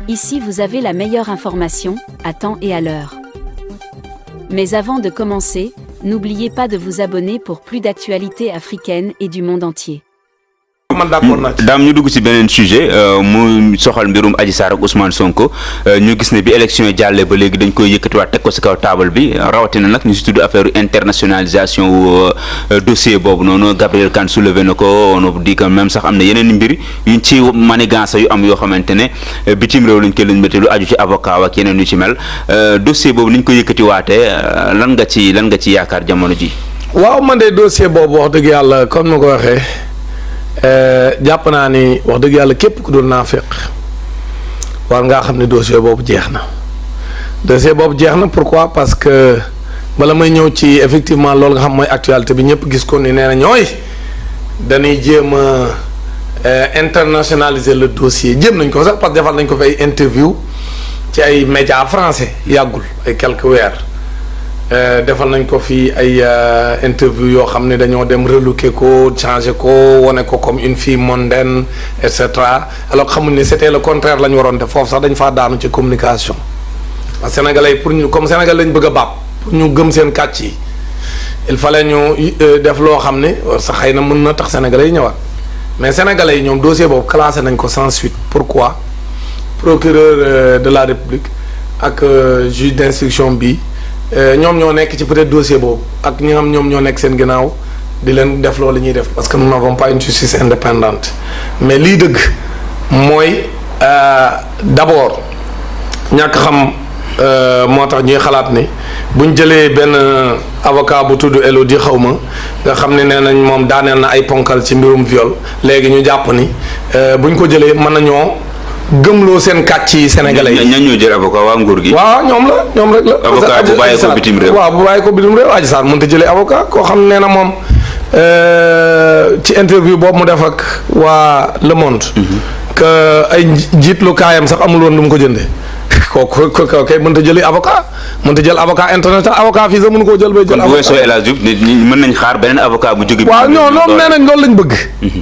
Ici vous avez la meilleure information, à temps et à l'heure. Mais avant de commencer, n'oubliez pas de vous abonner pour plus d'actualités africaines et du monde entier. daam ñu dugg ci beneen sujet mu soxal mbirum Adji Sarr ak Ousmane Sonko ñu gis ne bi élection yi jàllee ba léegi dañ koy yëkkatiwaat teg ko ci kaw table bi rawatina nag ñu ci tudd affaire internationalisation dossier boobu noonu Gabriel Kane soulevé na ko on dit que même sax am na yeneen mbir yuñ ci manigance yu am yoo xamante ne bitim réew lañ koy lañ métti lu aju ci avocat ak yeneen yu ci mel dossier boobu niñ ko yëkkatiwaatee lan nga ci yaakaar jamono ji. waaw man de dossier boobu wax dëgg yàlla comme ma ko waxee. jàpp naa ni wax dëgg yàlla képp ku dul naafeq war ngaa xam ne dossier boobu jeex na pourquoi parce que bala may ñëw ci effectivement loolu nga xam mooy actualité bi ñëpp gis ko ni nee na ñooy dañuy jéem a internationaliser le dossier jéem nañ ko sax parce que defal nañ ko fi ay interview ci ay médias français yàggul ay quelques weer defal nañ ko fi ay interview yoo xam ne dañoo dem relooker ko changer ko wane ko comme une fille mondaine et cetera alors xamuñ ne c'était le contraire la ñu waroon def foofu sax dañ faa daanu ci communication parce que sénégalais pour ñu comme sénégal lañ bëgg a bàpp pour ñu gëm seen kàcc yi il fallait ñu def loo xam ne sax xëy na mën na tax sénégalais yi ñëwaat mais sénégalais yi ñoom dossier boobu classé nañ ko sans suite pourquoi procureur de la république ak juge d'instruction bi ñoom ñoo nekk ci peut-être dossier boobu ak ñi nga xam ñoom ñoo nekk seen ginnaaw di leen def loolu ñuy def parce que nous n'avons pas une justice indépendante mais lii dëgg mooy d'abord ñàkk xam moo tax ñuy xalaat ni buñ jëlee benn avocat bu tudd Elodie xawma nga xam ne nee nañ moom daaneel na ay ponkal ci mbirum viol léegi ñu jàpp ni buñ ko jëlee mën nañoo gëmloo seen kàcc yi sénégalais yi. ñoo jël avocat waa nguur gi. waaw ñoom rek la. avocat bu bàyyi ko bitim réew. waaw bu bàyyi ko bitim réew Adji Sarr mënut a jëlee avocat koo xam ne na moom ci interview boobu mu def ak waa Le Monde. que ay njiitlu kaayam sax amul woon lu mu ko jëndee. kooku kay mënut a jëlee avocat mënut a jël avocat international avocat fii sax mënu koo jël bay jël. avocat kon bu weesoo El Hadj Diouf mën nañ xaar beneen avocat bu jóge. waaw non loolu nee nañ loolu lañ bëgg.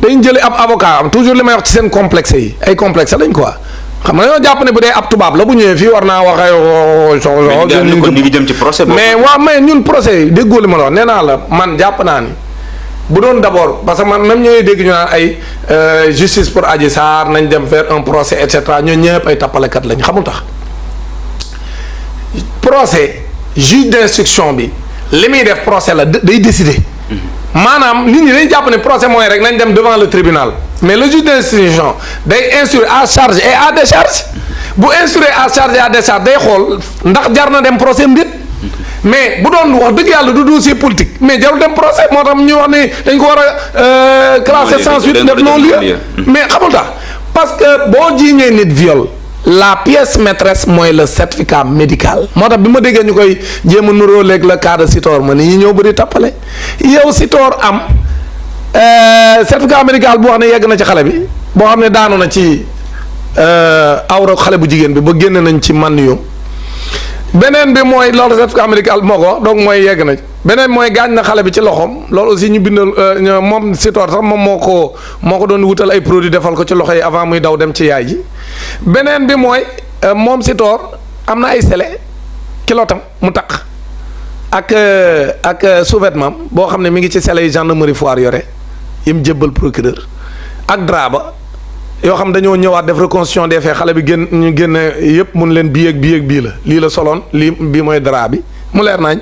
dañ jëlee ab avocat am toujours li may wax ci seen complexe yi ay complexe lañ quoi. xam nga dañoo jàpp ne bu dee ab tubaab la bu ñëwee fii war naa wax ay. ñu ngi jëm ci procès boobu. mais waaw mais ñun procès yi déggoo li ma la wax nee naa la man jàpp naa ni bu doon d'abord parce que man même ñooy dégg ñu naan ay justice pour Adji Sarr nañ dem faire un procès et cetera ñoo ñëpp ay tappalekat lañ xamul tax procès juge d'instruction bi li muy def procès la day décider. maanaam nit ñi dañuy jàpp ne procès mooy rek nañ dem devant le tribunal mais le juge d'instruction day instruire à charge et à décharge bu instruire à charge et à décharge day xool ndax jar na dem procès mbir mais bu doon wax dëgg yàlla du dossier politique mais jarul dem procès moo tax ñu wax ne dañ ko war a classer sans suite def non lieu mais xamul tax parce que boo jiiñee nit viol la pièce maîtresse mooy le certificat médical moo tax bi ma déggee ñu koy jéem a nuroo léegi le cas de Sitor ma ni ñi ñëw bëri tappale yow Sitor am certificat médical bu wax ne yegg na ci xale bi boo xam ne daanu na ci awra xale bu jigéen bi ba génn nañ ci man yoom beneen bi mooy loolu certificat médical moo ko donc mooy yegg na beneen mooy gaañ na xale bi ci loxoom loolu aussi ñu bindal moom Sitor sax moom moo ko doon wutal ay produits defal ko ci loxo yi avant muy daw dem ci yaay ji beneen bi mooy moom Sitor am na ay sele kilotam mu taq ak sous-vêtement boo xam ne mi ngi ci sele yi gendarmerie Foire yore yim jébbal procureur ak draba yoo xam dañoo ñëwaat def reconstitution des faits xale bi ñu génn yëpp mun leen bii ak bii la lii la soloon lii bii mooy drap bi mu leer nañ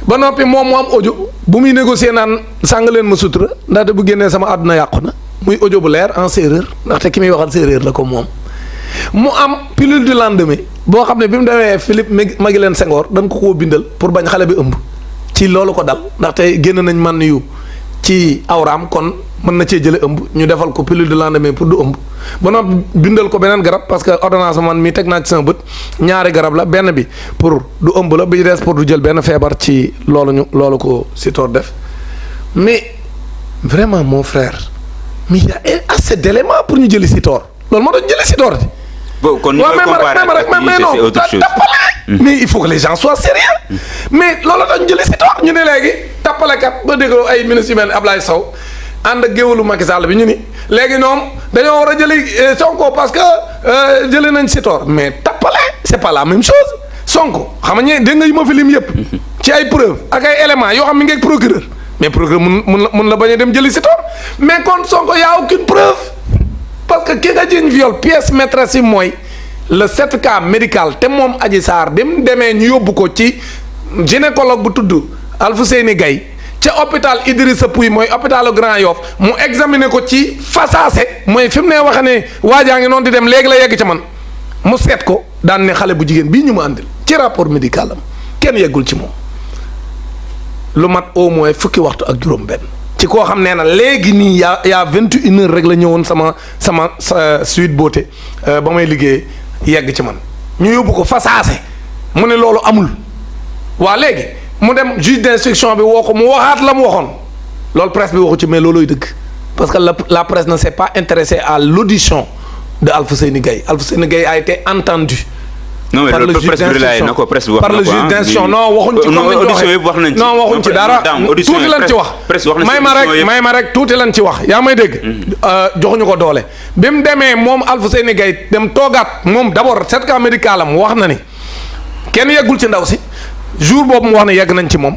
ba noppi moom mu am audio bu muy négocier naan sàng leen ma sutura ndaxte bu génnee sama àdduna yàqu na muy audio bu leer en séeréer ndaxte ki muy waxal séeréer la ko moom mu am pilule du lendemain boo xam ne bi mu demee Philippe Maguilène Senghor dañ ko koo bindal pour bañ xale bi ëmb ci loolu ko dal ndaxte génn nañ man yu ci awraam kon mën na cee jële ëmb ñu defal ko pilule de lendemain pour du ëmb ba noppi bindal ko beneen garab parce que ordonnance man mi teg naa ci sama bët ñaari garab la benn bi pour du ëmb la bi ci des pour du jël benn feebar ci loolu ko Sitor def mais vraiment mon frère mais il y a assez d'éléments pour ñu jëli Sitor loolu moo tax jëli Sitor di. bon kon ñu koy comparer mais non mais il faut que les gens soient sérieux mais loolu tax ñu jëli Sitor ñu ne léegi tappalekat ba déggoo ay ministres yu mel ni Ablaye Sow ànd ak géwalu Macky Sall bi ñu ni léegi ñoom dañoo war a jëli Sonko parce que jëlee nañ Sitor mais tappale c'est pas la même chose Sonko xam nga dégg nga yi ma fi lim yëpp ci ay preuves ak ay éléments yoo xam mi ngi ak procureur mais procureur mun la bañ a dem jëli Sitor mais kon Sonko y a aucune preuve parce que ki nga jiñ viol pièce maîtresse yi mooy le certificat médical te moom Adji Sarr bi mu demee ñu yóbbu ko ci gynécologue bu tudd Alfousseyni Gaye ca hôpital Idrissa Pouye mooy hôpitalu Grand Yoff mu examiner ko ci fasaase mooy fi mu ne waxe ne waajaa ngi noonu di dem léegi la yegg ca man mu seet ko daan ne xale bu jigéen bii ñu mu àndil ci rapport médical am kenn yeggul ci moom lu mat au moins fukki waxtu ak juróom-benn ci koo xam nee na léegi nii yaa 21 heures rek la ñëwoon sama suite beauté ba may liggéey yegg ci man ñu yóbbu ko fasaase mu ne loolu amul waa léegi mu dem juge d'instruction bi woo ko mu waxaat la mu waxoon loolu presse bi waxu ci mais loolooy dëgg parce que la presse ne s'est pas intéressée à l'audition de Alfousseyni Gaye. Alfousseyni Gaye a été entendu. non mais loolu presse bi relaay na ko presse bi wax na ko par le juge d'instruction non waxuñ ci comme ni ñu ko waxee non waxuñ ci dara tuuti lañ ci wax may ma rek tuuti lañ ci wax yaa may dégg joxuñu ko doole bi mu demee moom Alfousseyni Gaye dem toogaat moom d'abord certificat médical am wax na ni kenn yeggul ci ndaw si jour boobu mu wax ne yegg nañ ci moom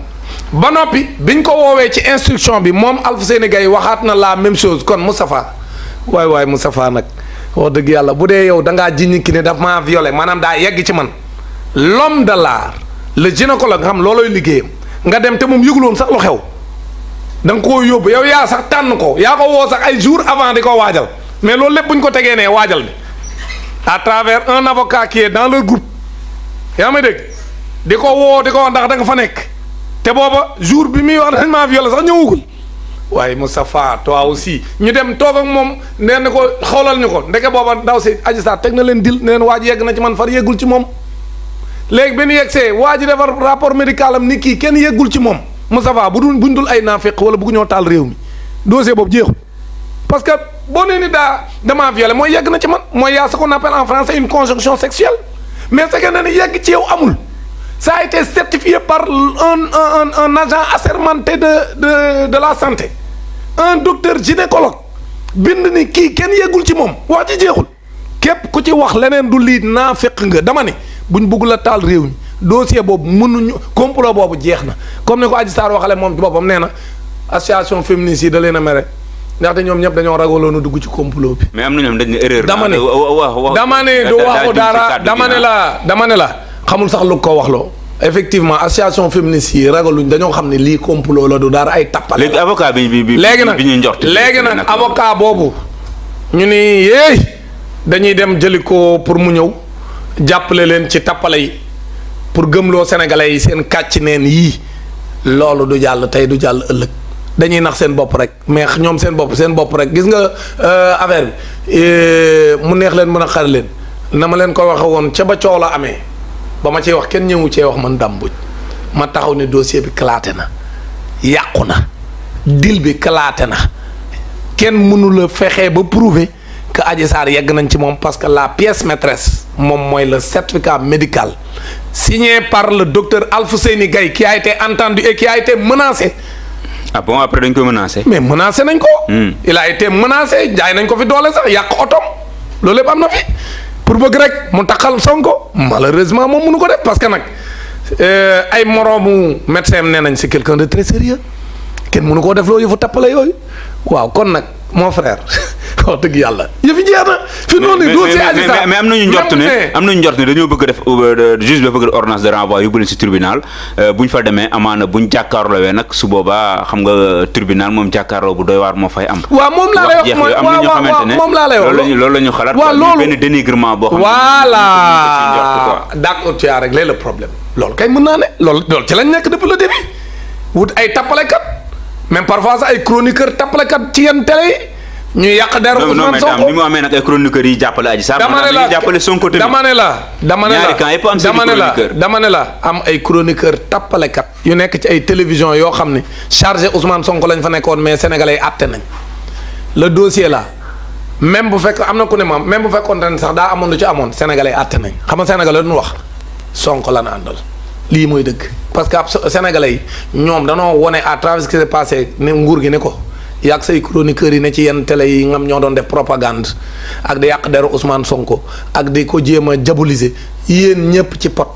ba noppi biñ ko woowee ci instruction bi moom Alfousseyni Gaye waxaat na la même chose kon Moustapha waay Moustapha nag wax dëgg yàlla bu dee yow da ngaa jiñ ki ne daf maa violé maanaam daa yegg ci man l'homme de l'art le gynécologue nga xam loolooy liggéeyam nga dem te moom yëguloon sax lu xew da nga koo yóbbu yow yaa sax tànn ko yaa ko woo sax ay jours avant di ko waajal mais loolu lépp bu ñu ko tegee nee waajal bi à travers un avocat qui est dans leur groupe yaa may dégg di ko woo di ko wax ndax da nga fa nekk te booba jour bi muy wax dañ maa violé sax ñëwugul waaye Moustapha toi aussi ñu dem toog ak moom nee na ko xoolal ñu ko ndeke booba ndaw si Adji Sarr teg na leen dil neen waa ji yegg na ci man far yeggul ci moom léegi bi ñu yeggsee waa ji defar rapport médical am ni kii kenn yeggul ci moom Moustapha buñ dul ay naafeq wala bëgg ñoo taal réew mi dossier boobu jeexul parce que boo nee ni damaa violé mooy yegg na ci man mooy yaa ce qu'on appelle en français une conjonction sexuelle mais c'est que ne ni yegg ci yow amul ça a été certifié par un agent assermenté de la santé un docteur gynécologue bind ni kii kenn yeggul ci moom wax ci jeexul képp ku ci wax leneen du lii naa fekk nga dama ne buñ bëgg la taal réew mi dossier boobu mënuñu complot boobu jeex na comme ni ko Adji Sarr waxale moom ci boppam nee na association féministe yi da leen a mere ndaxte ñoom ñëpp dañoo ragaloon a dugg ci complot bi. mais am na ñoom dañ ne erreur. dama ne du waxu dara dama ne la xamul sax lu ko waxloo. effectivement association féministe yi ragaluñ dañoo xam ne lii complot la du dara ay tappale. léegi avocat bi ñu njort léegi nag avocat boobu ñu ni yéey dañuy dem jëli ko pour mu ñëw jàppale leen ci tappale yi pour gëmloo sénégalais yi seen kàcc neen yii loolu du jàll tey du jàll ëllëg dañuy nax seen bopp rek mais ñoom seen bopp rek gis nga affaire bi mu neex leen mën a xar leen na ma leen ko waxe woon ca ba coow la amee ba ma cee wax kenn ñëwu cee wax man Dame Mbodj ma taxaw ne dossier bi claté na yàqu na dil bi claté na kenn mënu la fexee ba prouver que Adji Sarr yegg nañ ci moom parce que la pièce maîtresse moom mooy le certificat médical signé par le docteur Alfousseyni Gaye qui a été entendu et qui a été menacé. Ah bon, après dañ ko menacé. mais menacé nañ ko. Il a été menacé jaay nañ ko fi doole sax yàq otom loolu lépp am na fi pour bëgg rek mu taxal Sonko malheureusement moom mënu ko def parce que nag ay moroomu médecin am nee nañ c'est quelqu'un de très sérieux kenn mënu koo def loolu yëfu tappale yooyu waaw kon nag mon frère wax dëgg yàlla yëfi jeex na. fi noonu dossier Adji Sarr mais am nañu njort ne dañoo bëgg def juge bi bëgg ordonnance de renvoi yóbbu leen si tribunal bu ñu fa demee amaana bu ñu jàkkaarloowee nag su boobaa xam nga tribunal moom jàkkaarloo bu doy waar moo fay am. waaw moom laa lay wax waaw moom laa lay wax loolu la ñu xalaat. waaw loolu benn dénigrement boo xam ne. voilà d'accord tu as réglé le problème. loolu kay mën naa ne loolu ci lañ nekk depuis le début wut ay tappalekat même parfois sax ay chroniqueur tappalekat ci yenn télé yi. ñu yàq der Ousmane Sonko ni mu amee nag ay chroniqueurs yi jàppale Adji Sarr. dama ne la am ay chroniqueurs tappalekat yu nekk ci ay télévision yoo xam ne chargé Ousmane Sonko lañ fa nekkoon mais sénégalais yi àtte nañ le dossier là même bu fekk am na ku ne ma même bu fekkoon ne sax daa amoon lu ci amoon sénégalais yi àtte nañ xam nga sénégalais duñu wax Sonko la na àndal lii mooy dëgg parce que ab sénégalais yi ñoom danoo wone à travers ce qui s'est passé ne nguur gi ne ko yàgg say chroniqueurs yi ne ci yenn télé yi ngam ñoo doon def propagande ak di yàq deru Ousmane Sonko ak di ko jéem a diaboliser yéen ñëpp ci pot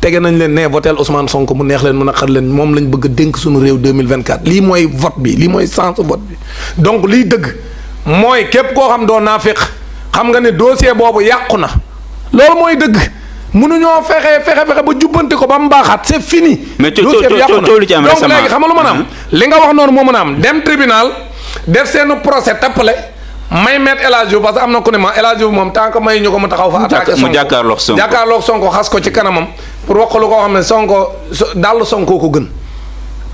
tege nañ leen ne votel Ousmane Sonko mu neex leen mu naqar leen moom lañ bëgg a dénk suñu réew 2024 lii mooy vote bi lii mooy sens vote bi donc liy dëgg mooy képp koo xam doo naafeq xam nga ne dossier boobu yàqu na loolu mooy dëgg mënuñoo fexe ba jubbante ko ba mu baaxaat c'est fini. mais dossier bi yàqu na donc léegi xam nga lu mën a am li nga wax noonu moo mën a am dem tribunal def seen procès tappale may mettre El Hadj Diouf parce que am na ku ne ma El Hadj Diouf moom tant que may ñu ko mu taxaw fa attaqué Sonko mu jàkkaarloog Sonko xas ko ci kanamam pour wax lu ko xam ne Sonko daal Sonko ko gën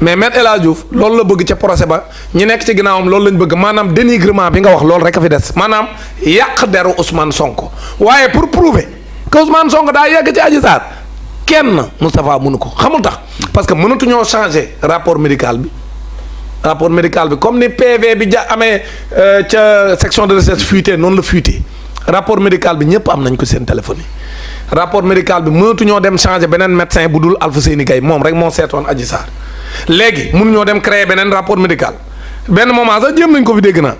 mais mettre El Hadj Diouf loolu la bëgg ca procès ba ñi nekk ci ginnaawam loolu lañ bëgg maanaam dénigrement bi nga wax loolu rek a fi des maanaam yàq deru Ousmane Sonko waaye pour prouver que Ousmane Sonko daa yegg ci Adji Sarr kenn Moustapha mënu ko xamul tax parce que mënatuñoo changer rapport médical bi comme ni PV bi amee ca section de recherche fuité noonu la fuité rapport médical bi ñëpp am nañ ko seen téléphone yi rapport médical bi mënatuñoo dem changer beneen médecin bu dul Alfousseyni Gaye moom rek moo seetoon Adji Sarr léegi mënuñoo dem créer beneen rapport médical benn moment sax jéem nañ ko fi dégg naa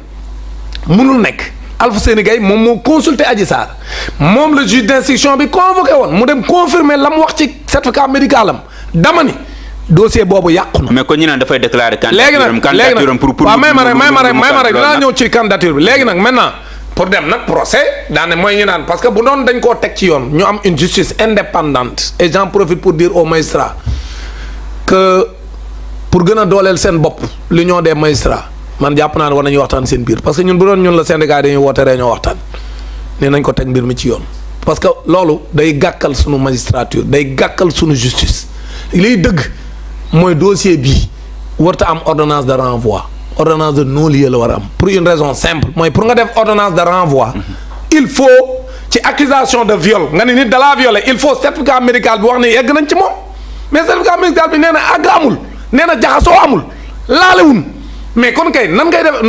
mënul nekk Alfousseyni Gaye moom moo consulté Adji Sarr moom le juge d'instruction bi convoqué woon mu dem confirmer la mu wax ci certificat médical am dama ni dossier boobu yàqu na. mais kon ñu naan dafay déclarer. léegi nag pour waaw may ma rek dinaa ñëw ci candidature bi léegi nag maintenant pour dem nag procès daane mooy ñu naan parce que bu doon dañ koo teg ci yoon ñu am une justice indépendante et j'en profite pour dire aux magistrats que pour gën a dooleel seen bopp l'union des magistrats man jàpp naa ne war nañuy waxtaan seen biir parce que ñun bu doon ñun la syndicat yi dañuy woote réunion waxtaan nee nañ ko teg mbir mi ci yoon parce que loolu day gàkkal sunu magistrature day gàkkal sunu justice liy dëgg mooy dossier bii warta am ordonnance de renvoi ordonnance de non-lieu la war a am pour une raison simple mooy pour nga def ordonnance de renvoi il faut ci accusation de viol nga ni nit da laa violé il faut certificat médical bi wax ne yegg nañ ci moom mais certificat médical bi nee na àgg amul nee na jaxasoo amul laalewun mais kon kay nan ngay def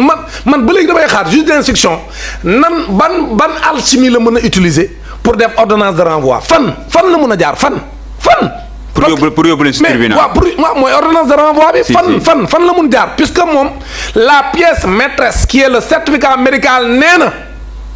man ba léegi damay xaar juge d'instruction nan ban alchimie la mën a utiliser pour def ordonnance de renvoi fan la mën a jaar fan pour yóbbu leen ci tribunal waaw mooy ordonnance de renvoi bi fan la mun jaar puisque moom la pièce maîtresse qui est le certificat médical nee na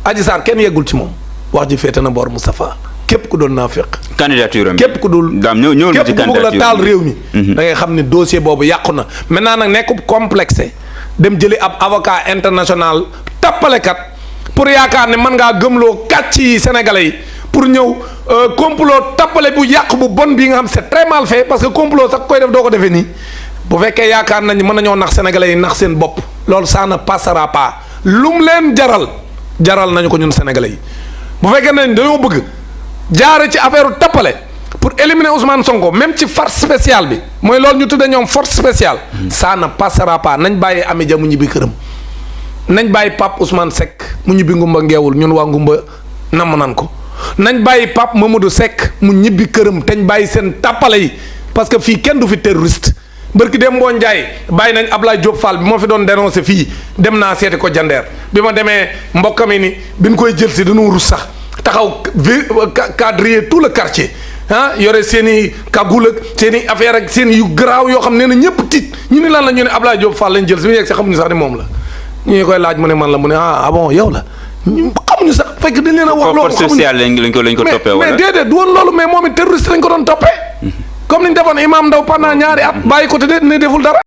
Adji Sarr kenn yeggul ci moom wax ji féete na boor Moustapha képp ku doon naafeq candidature am képp ku dul képp ku bëgg la taal réew mi da ngay xam ne dossier boobu yàqu na maintenant nag nekkub complexé dem jëli ab avocat international tappalekat pour yaakaar ne mën ngaa gëmloo kàcc yi sénégalais yi pour ñëw complot tappale bu yàq bu bon bii nga xam c'est très mal fait parce que complot sax koy def doo ko defee nii bu fekkee yaakaar nañ mën nañoo nax sénégalais yi nax seen bopp loolu ça ne passera pas lum leen jaral nañu ko ñun sénégalais yi bu fekkee nañ dañoo bëgg jaare ci affaire tappale pour éliminer Ousmane Sonko même ci force spéciale bi mooy loolu ñu tuddee ñoom force spéciale ça ne passera pas nañ bàyyi Amy Dia mu ñibbi këram nañ bàyyi Pape Ousmane Seck mu ñibbi ngumba ngeewul ñun waa ngumba namm nan ko nañ bàyyi Pape Mamadou Seck mu ñibbi këram te ñu bàyyi seen tàppale yi parce que fii kenn du fi terroriste barki dem Mboo Njaay bàyyi nañ Ablaye Diop Fall bi moo fi doon dénoncé fii dem naa seeti ko jandeer bi ma demee mbokkam yi ni bi ñu koy jël si dañoo rus sax taxaw quadriller tout le quartier yore seen i kagul ak seen i affaire ak seen yu garaaw yoo xam ne ñëpp tiit ñu ni lan la ñu ne Ablaye Diop Fall lañ jël si bu ñu yegg si xamuñu sax ni moom la ñu koy laaj mu ne man la mu ne bon yow la xamuñu sax fekk dañ leen a wax loolu force spéciale lañ ko toppee wala mais déedéet du woon loolu mais moom it terroriste lañ ko doon toppee comme niñ defoon Imam Ndaw pendant ñaari at bàyyi ko te ne deful dara